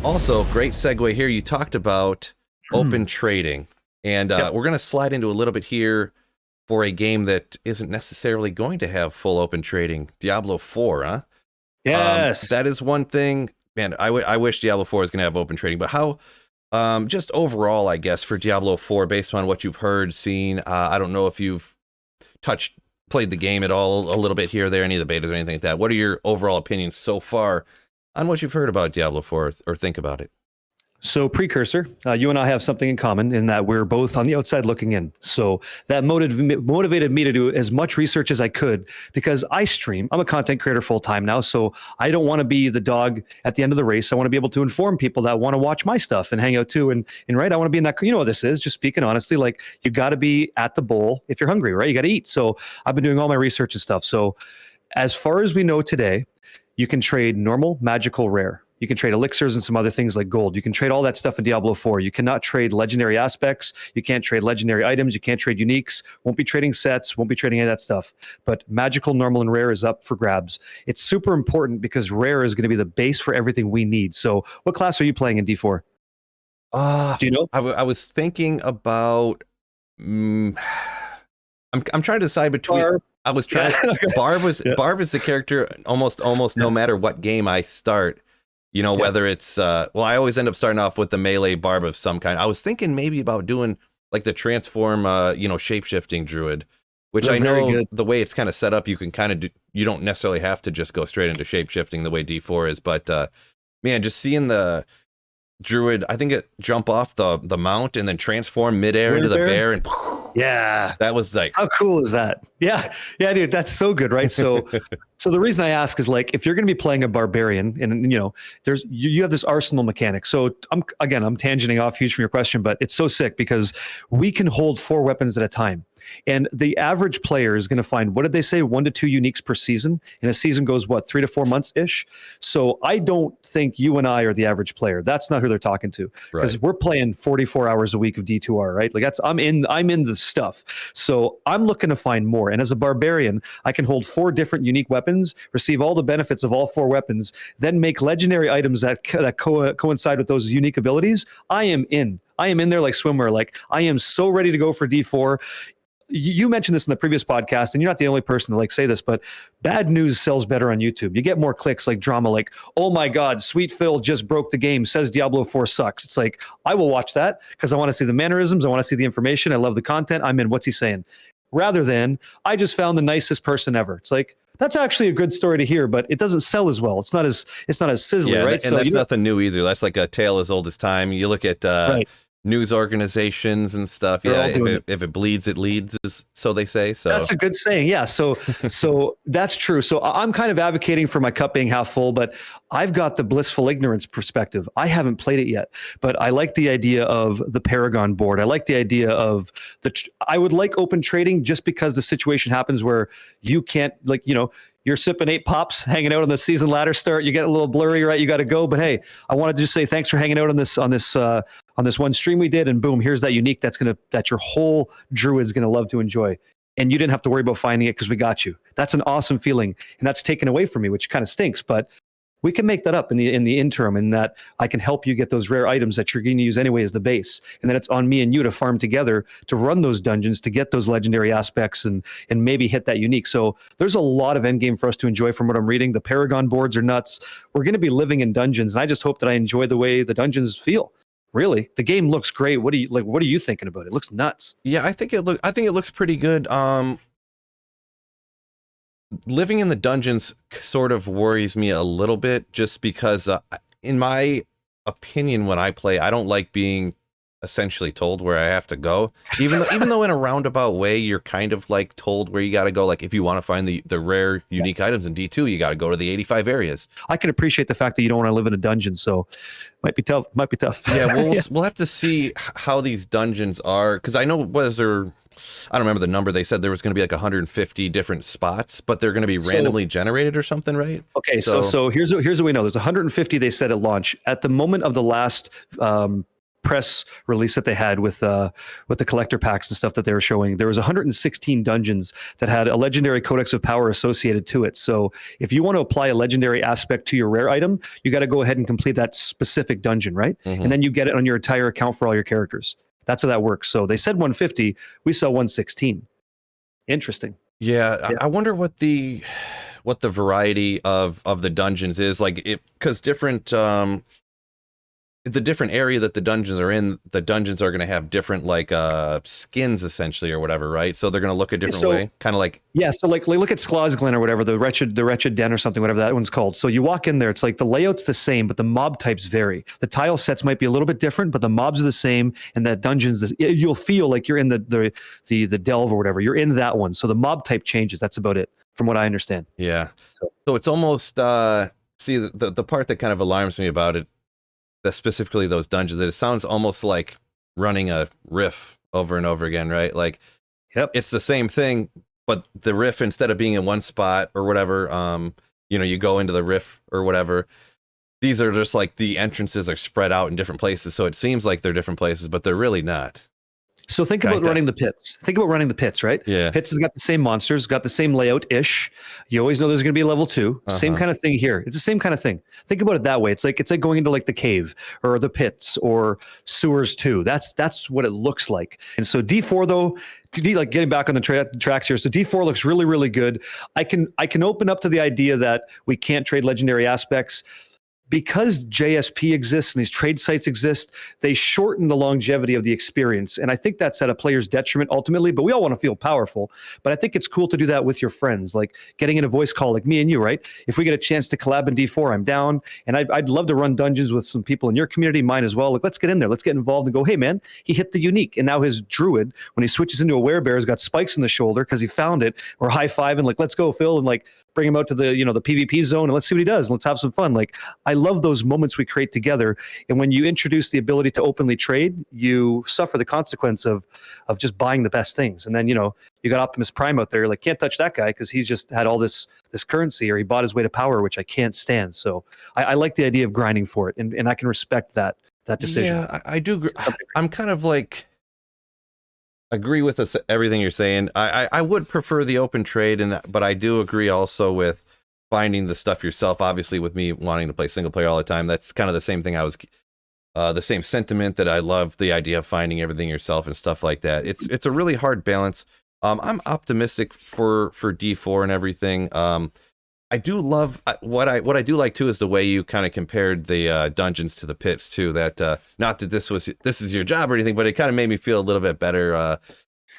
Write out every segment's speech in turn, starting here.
Also, great segue here. You talked about open trading, and we're going to slide into a little bit here for a game that isn't necessarily going to have full open trading. Diablo 4, huh? Yes. That is one thing. Man, I wish Diablo 4 is going to have open trading, but how, just overall, I guess, for Diablo 4, based on what you've heard, seen, I don't know if you've played the game at all a little bit here or there, any of the betas or anything like that. What are your overall opinions so far on what you've heard about Diablo 4 or think about it? So precursor, you and I have something in common in that we're both on the outside looking in. So that motivated me to do as much research as I could because I stream. I'm a content creator full time now. So I don't want to be the dog at the end of the race. I want to be able to inform people that want to watch my stuff and hang out too. And right, I want to be in that, you know what this is, just speaking honestly, like you got to be at the bowl if you're hungry, right? You got to eat. So I've been doing all my research and stuff. So as far as we know today, you can trade normal, magical, rare. You can trade elixirs and some other things like gold. You can trade all that stuff in Diablo 4. You cannot trade legendary aspects. You can't trade legendary items. You can't trade uniques. Won't be trading sets. Won't be trading any of that stuff. But magical, normal, and rare is up for grabs. It's super important because rare is going to be the base for everything we need. So what class are you playing in D4? Do you know? I was thinking about... I'm trying to decide between... Barb. I was trying... Barb is the character almost no matter what game I start. You know, whether it's, well, I always end up starting off with the melee barb of some kind. I was thinking maybe about doing like the transform, shape-shifting druid, which I know the way it's kind of set up, you can kind of do, you don't necessarily have to just go straight into shape-shifting the way D4 is. But, man, just seeing the druid, I think it jump off the mount and then transform midair into the bear and... Yeah. That was like... How cool is that? Yeah, dude, that's so good, right? So so the reason I ask is like, if you're going to be playing a barbarian and, you know, you have this arsenal mechanic. So I'm tangenting off huge from your question, but it's so sick because we can hold 4 weapons at a time. And the average player is going to find, what did they say? 1 to 2 uniques per season. And a season goes, what, 3 to 4 months ish. So I don't think you and I are the average player. That's not who they're talking to, because we're playing 44 hours a week of D2R, right? Like I'm in the stuff. So I'm looking to find more. And as a barbarian, I can hold 4 different unique weapons, receive all the benefits of all 4 weapons, then make legendary items that coincide with those unique abilities. I am in there like swimwear. Like I am so ready to go for D4. You mentioned this in the previous podcast, and you're not the only person to like say this, but bad news sells better on YouTube. You get more clicks, like drama, like, oh my God, Sweet Phil just broke the game, says Diablo 4 sucks. It's like, I will watch that because I want to see the mannerisms. I want to see the information. I love the content. I'm in. What's he saying? Rather than, I just found the nicest person ever. It's like, that's actually a good story to hear, but it doesn't sell as well. It's not as sizzling, right? And that's nothing new either. That's like a tale as old as time. You look at news organizations and stuff. If it bleeds, it leads, so they say. So that's a good saying. Yeah. So that's true. So I'm kind of advocating for my cup being half full, but I've got the blissful ignorance perspective. I haven't played it yet, but I like the idea of the Paragon board. I like the idea of I would like open trading just because the situation happens where you can't, like, you know, you're sipping 8 pops, hanging out on the season ladder start. You get a little blurry, right? You got to go. But hey, I wanted to just say thanks for hanging out on this one stream we did, and boom, here's that unique that your whole druid's gonna love to enjoy, and you didn't have to worry about finding it because we got you. That's an awesome feeling, and that's taken away from me, which kind of stinks. But we can make that up in the interim, in that I can help you get those rare items that you're going to use anyway as the base, and then it's on me and you to farm together to run those dungeons to get those legendary aspects and maybe hit that unique. So there's a lot of endgame for us to enjoy from what I'm reading. The Paragon boards are nuts. We're going to be living in dungeons, and I just hope that I enjoy the way the dungeons feel. Really, the game looks great. What are you thinking about it? It looks nuts. Yeah, I think it looks pretty good. Living in the dungeons sort of worries me a little bit, just because, in my opinion, when I play, I don't like being essentially told where I have to go. Even though in a roundabout way, you're kind of like told where you got to go. Like if you want to find the rare unique items in D2, you got to go to the 85 areas. I can appreciate the fact that you don't want to live in a dungeon, so might be tough. Yeah, we'll have to see how these dungeons are, because I know I don't remember the number. They said there was going to be like 150 different spots, but they're going to be randomly generated or something, right? Okay, so here's what we know. There's 150 they said at launch. At the moment of the last press release that they had with the collector packs and stuff that they were showing, there was 116 dungeons that had a legendary codex of power associated to it. So if you want to apply a legendary aspect to your rare item, you got to go ahead and complete that specific dungeon, right? And then you get it on your entire account for all your characters. That's how that works. So they said 150, we saw 116. Interesting. Yeah, I wonder what the variety of the dungeons is like, because different the different area that the dungeons are in, the dungeons are going to have different like skins essentially or whatever, right? So they're going to look a different way, kind of like so like look at Sklaw's Glen or whatever, the wretched den or something, whatever that one's called. So you walk in there, it's like the layout's the same, but the mob types vary. The tile sets might be a little bit different, but the mobs are the same, and the dungeons, you'll feel like you're in the delve or whatever. You're in that one, so the mob type changes. That's about it, from what I understand. Yeah. So it's almost see the part that kind of alarms me about it, specifically those dungeons, that it sounds almost like running a riff over and over again, right? Like, it's the same thing, but the riff, instead of being in one spot or whatever, you go into the riff or whatever, these are just like the entrances are spread out in different places, so it seems like they're different places, but they're really not. So think about running the pits. Think about running the pits, right? Yeah. Pits has got the same monsters, got the same layout-ish. You always know there's going to be a level 2. Same kind of thing here. It's the same kind of thing. Think about it that way. It's like going into like the cave or the pits or sewers too. That's what it looks like. And so D4 though, like getting back on the tracks here. So D4 looks really, really good. I can open up to the idea that we can't trade legendary aspects. Because JSP exists and these trade sites exist, they shorten the longevity of the experience. And I think that's at a player's detriment ultimately, but we all want to feel powerful. But I think it's cool to do that with your friends, like getting in a voice call like me and you, right? If we get a chance to collab in D4, I'm down. And I'd love to run dungeons with some people in your community, mine as well. Like, let's get in there. Let's get involved and go, hey, man, he hit the unique. And now his druid, when he switches into a werebear, has got spikes in the shoulder because he found it. Or high-fiving, like, let's go, Phil, and like bring him out to the, the PvP zone and let's see what he does. And let's have some fun. Like, I love those moments we create together. And when you introduce the ability to openly trade, you suffer the consequence of just buying the best things. And then, you got Optimus Prime out there, like, can't touch that guy because he's just had all this currency, or he bought his way to power, which I can't stand. So I like the idea of grinding for it. And I can respect that decision. Yeah, I do. I'm kind of like, agree with everything you're saying. I would prefer the open trade, but I do agree also with finding the stuff yourself. Obviously, with me wanting to play single player all the time, that's kind of the same thing. The same sentiment, that I love the idea of finding everything yourself and stuff like that. It's a really hard balance. I'm optimistic for D4 and everything. I do love what I do like too is the way you kind of compared the dungeons to the pits too. That not that this is your job or anything, but it kind of made me feel a little bit better,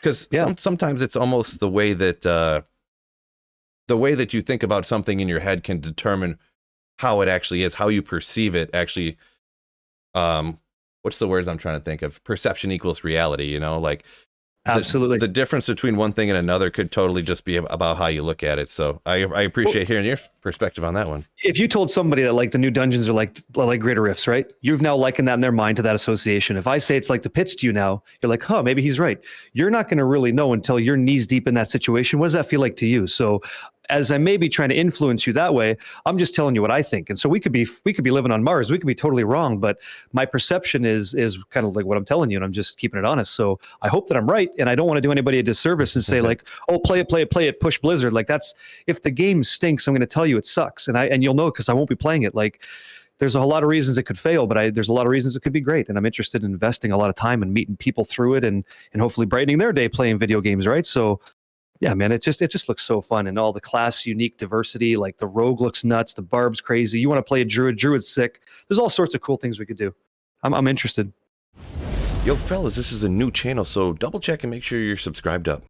because sometimes it's almost the way that you think about something in your head can determine how it actually is, how you perceive it. Actually, what's the words I'm trying to think of? Perception equals reality. Like. Absolutely. The difference between one thing and another could totally just be about how you look at it. So I appreciate hearing your perspective on that one. If you told somebody that like the new dungeons are like Greater Rifts, right? You've now likened that in their mind to that association. If I say it's like the pits to you now, you're like, huh, maybe he's right. You're not going to really know until you're knees deep in that situation. What does that feel like to you? So as I may be trying to influence you that way, I'm just telling you what I think. And so we could be living on Mars. We could be totally wrong, but my perception is kind of like what I'm telling you, and I'm just keeping it honest. So I hope that I'm right, and I don't want to do anybody a disservice and say like, oh, play it, push Blizzard. Like, that's, if the game stinks, I'm going to tell you it sucks, and you'll know because I won't be playing it. Like, there's a lot of reasons it could fail, but there's a lot of reasons it could be great, and I'm interested in investing a lot of time and meeting people through it, and hopefully brightening their day playing video games, right? So. Yeah, man, it just looks so fun, and all the class unique diversity. Like the rogue looks nuts, the barb's crazy. You want to play a druid's sick. There's all sorts of cool things we could do. I'm interested. Yo, fellas, this is a new channel, so double check and make sure you're subscribed up.